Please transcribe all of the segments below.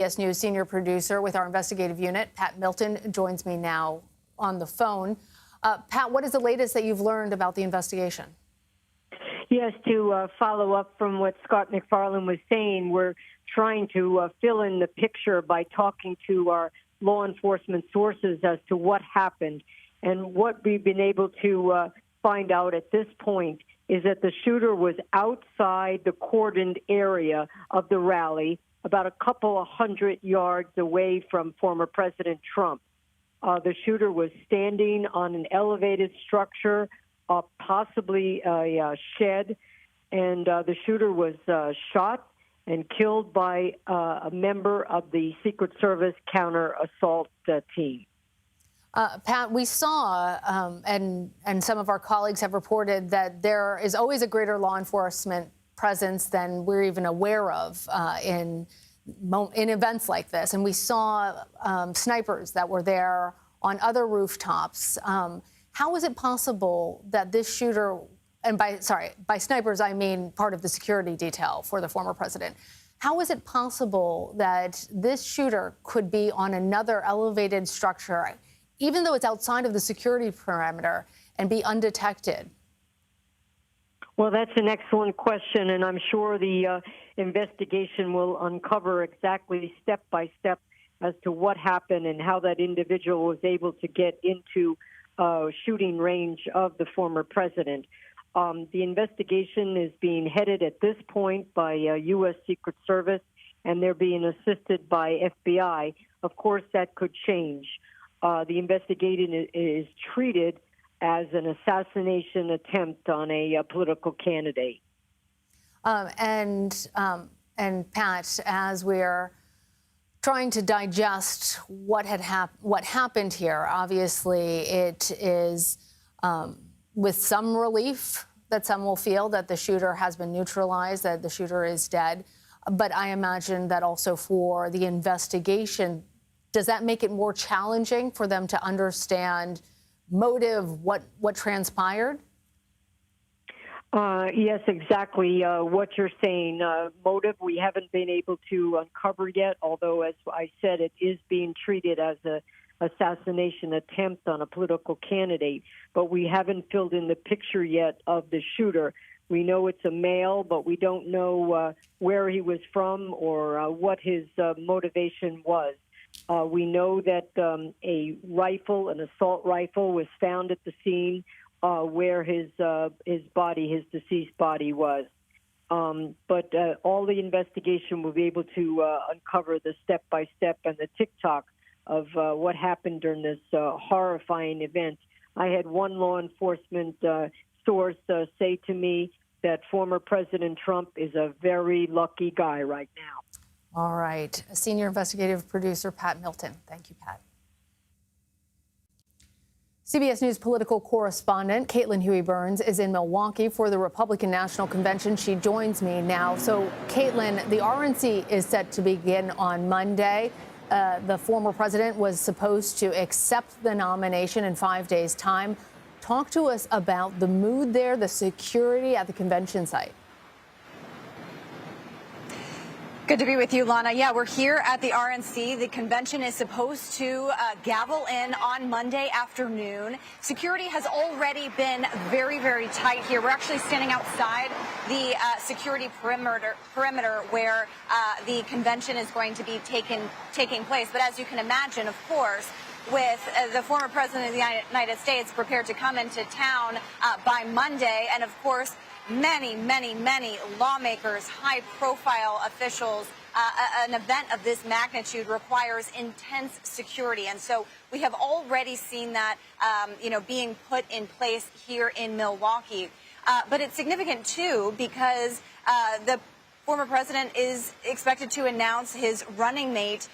CBS News senior producer with our investigative unit, Pat Milton, joins me now on the phone. Pat, what is the latest that you've learned about the investigation? Yes, to follow up from what Scott McFarland was saying, we're trying to fill in the picture by talking to our law enforcement sources as to what happened. And what we've been able to find out at this point is that the shooter was outside the cordoned area of the rally, about a couple of 100 yards away from former President Trump. The shooter was standing on an elevated structure, possibly a shed, and the shooter was shot and killed by a member of the Secret Service counter-assault team. Pat, we saw, and some of our colleagues have reported that there is always a greater law enforcement presence than we're even aware of in events like this. And we saw snipers that were there on other rooftops. How is it possible that this shooter, and by snipers, I mean part of the security detail for the former president, how is it possible that this shooter could be on another elevated structure, even though it's outside of the security perimeter, and be undetected? Well, that's an excellent question, and I'm sure the investigation will uncover exactly step by step as to what happened and how that individual was able to get into shooting range of the former president. The investigation is being headed at this point by U.S. Secret Service, and they're being assisted by FBI. Of course, that could change. The investigation is treated as an assassination attempt on a political candidate. And Pat, as we're trying to digest what happened here, obviously it is with some relief that some will feel that the shooter has been neutralized, that the shooter is dead. But I imagine that also for the investigation, does that make it more challenging for them to understand motive, what transpired? Yes, exactly what you're saying. Motive, we haven't been able to uncover yet, although, as I said, it is being treated as an assassination attempt on a political candidate. But we haven't filled in the picture yet of the shooter. We know it's a male, but we don't know where he was from or what his motivation was. We know that a rifle, an assault rifle, was found at the scene where his deceased body was. But all the investigation will be able to uncover the step-by-step and the tick-tock of what happened during this horrifying event. I had one law enforcement source say to me that former President Trump is a very lucky guy right now. All right. Senior investigative producer Pat Milton. Thank you, Pat. CBS News political correspondent Caitlin Huey-Burns is in Milwaukee for the Republican National Convention. She joins me now. So, Caitlin, the RNC is set to begin on Monday. The former president was supposed to accept the nomination in 5 days' time. Talk to us about the mood there, the security at the convention site. Good to be with you, Lana. Yeah, we're here at the RNC. The convention is supposed to gavel in on Monday afternoon. Security has already been very, very tight here. We're actually standing outside the security perimeter where the convention is going to be taking place. But as you can imagine, of course, with the former president of the United States prepared to come into town by Monday, and of course, many lawmakers, high-profile officials. An event of this magnitude requires intense security, and so we have already seen that, being put in place here in Milwaukee. But it's significant too because the former president is expected to announce his running mate,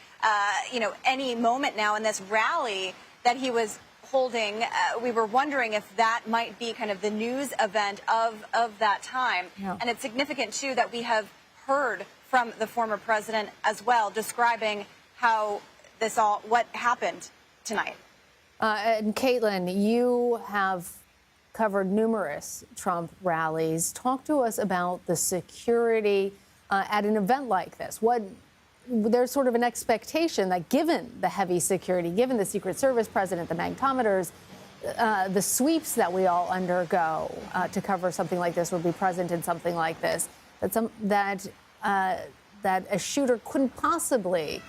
any moment now in this rally that he was holding. We were wondering if that might be kind of the news event of that time. Yeah. And it's significant, too, that we have heard from the former president as well, describing how what happened tonight. And Caitlin, you have covered numerous Trump rallies. Talk to us about the security at an event like this. there's sort of an expectation that given the heavy security, given the Secret Service president, the magnetometers, the sweeps that we all undergo to cover something like this, or be present in something like this, that a shooter couldn't possibly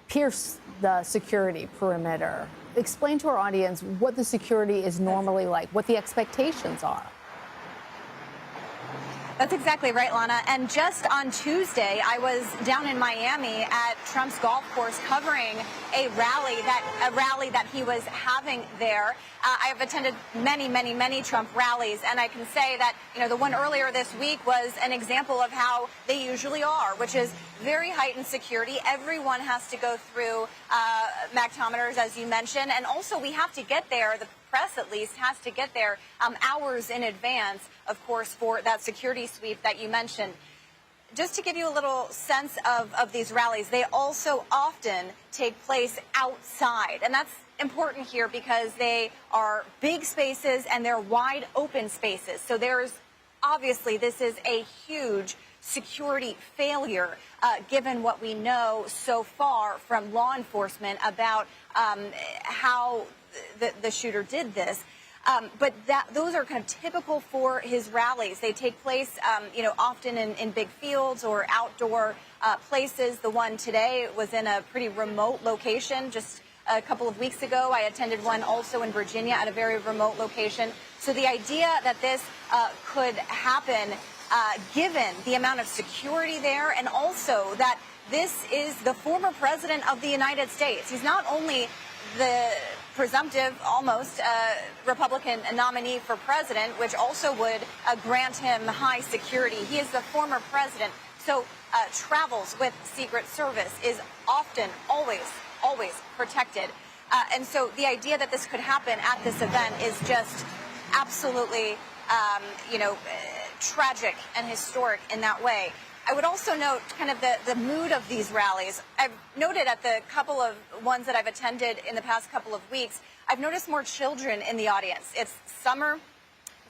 pierce the security perimeter. Explain to our audience what the security is normally like, what the expectations are. That's exactly right, Lana. And just on Tuesday, I was down in Miami at Trump's golf course covering a rally that he was having there. I have attended many Trump rallies, and I can say that, the one earlier this week was an example of how they usually are, which is very heightened security. Everyone has to go through magnetometers, as you mentioned, and also we have to get there. The press, at least, has to get there hours in advance, of course, for that security sweep that you mentioned. Just to give you a little sense of these rallies, they also often take place outside. And that's important here because they are big spaces and they're wide open spaces. So obviously, this is a huge security failure, given what we know so far from law enforcement about how the shooter did this. But those are kind of typical for his rallies. They take place, often in big fields or outdoor places. The one today was in a pretty remote location. Just a couple of weeks ago, I attended one also in Virginia at a very remote location. So the idea that this could happen, given the amount of security there, and also that this is the former president of the United States. He's not only the presumptive, almost, Republican nominee for president, which also would grant him high security. He is the former president, so travels with Secret Service, is often, always protected. And so the idea that this could happen at this event is just absolutely, tragic and historic in that way. I would also note kind of the mood of these rallies. I've noted at the couple of ones that I've attended in the past couple of weeks, I've noticed more children in the audience. It's summer,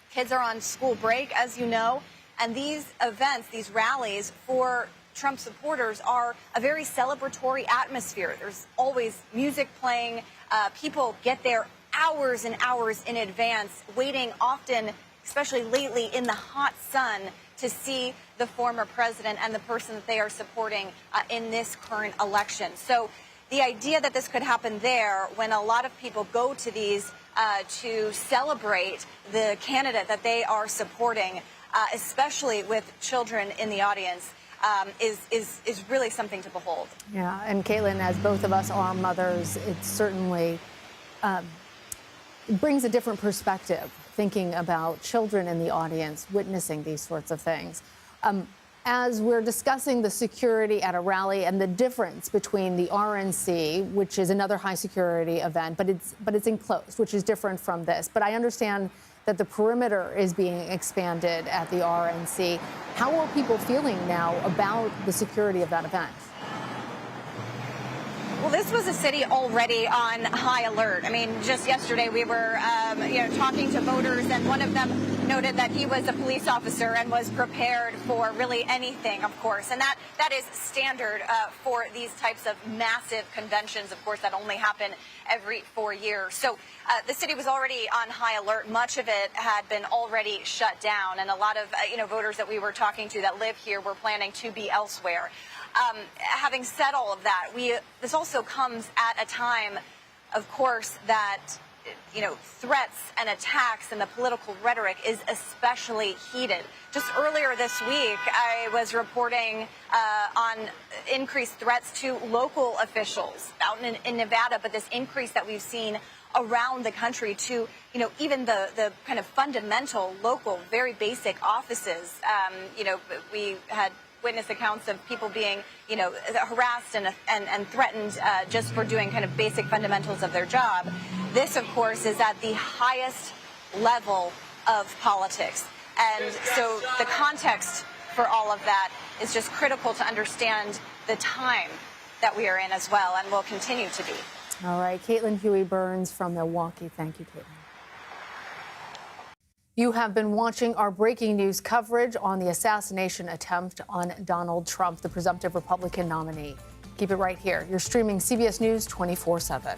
kids are on school break, as you know, and these events, these rallies for Trump supporters are a very celebratory atmosphere. There's always music playing. People get there hours and hours in advance, waiting often, especially lately, in the hot sun to see the former president and the person that they are supporting in this current election. So the idea that this could happen there, when a lot of people go to these to celebrate the candidate that they are supporting, especially with children in the audience, is really something to behold. Yeah, and Caitlin, as both of us are mothers, it certainly brings a different perspective, thinking about children in the audience witnessing these sorts of things. As we're discussing the security at a rally and the difference between the RNC, which is another high security event, but it's enclosed, which is different from this. But I understand that the perimeter is being expanded at the RNC. How are people feeling now about the security of that event? Well, this was a city already on high alert. I mean, just yesterday we were, talking to voters, and one of them noted that he was a police officer and was prepared for really anything, of course. And that is standard for these types of massive conventions, of course, that only happen every 4 years. So the city was already on high alert. Much of it had been already shut down, and a lot of voters that we were talking to that live here were planning to be elsewhere. Having said all of that, this also comes at a time, of course, that threats and attacks and the political rhetoric is especially heated. Just earlier this week, I was reporting on increased threats to local officials out in Nevada, but this increase that we've seen around the country to, even the kind of fundamental local, very basic offices. We had witness accounts of people being, harassed and threatened just for doing kind of basic fundamentals of their job. This, of course, is at the highest level of politics. And so the context for all of that is just critical to understand the time that we are in as well, and will continue to be. All right, Caitlin Huey-Burns from Milwaukee. Thank you, Caitlin. You have been watching our breaking news coverage on the assassination attempt on Donald Trump, the presumptive Republican nominee. Keep it right here. You're streaming CBS News 24/7.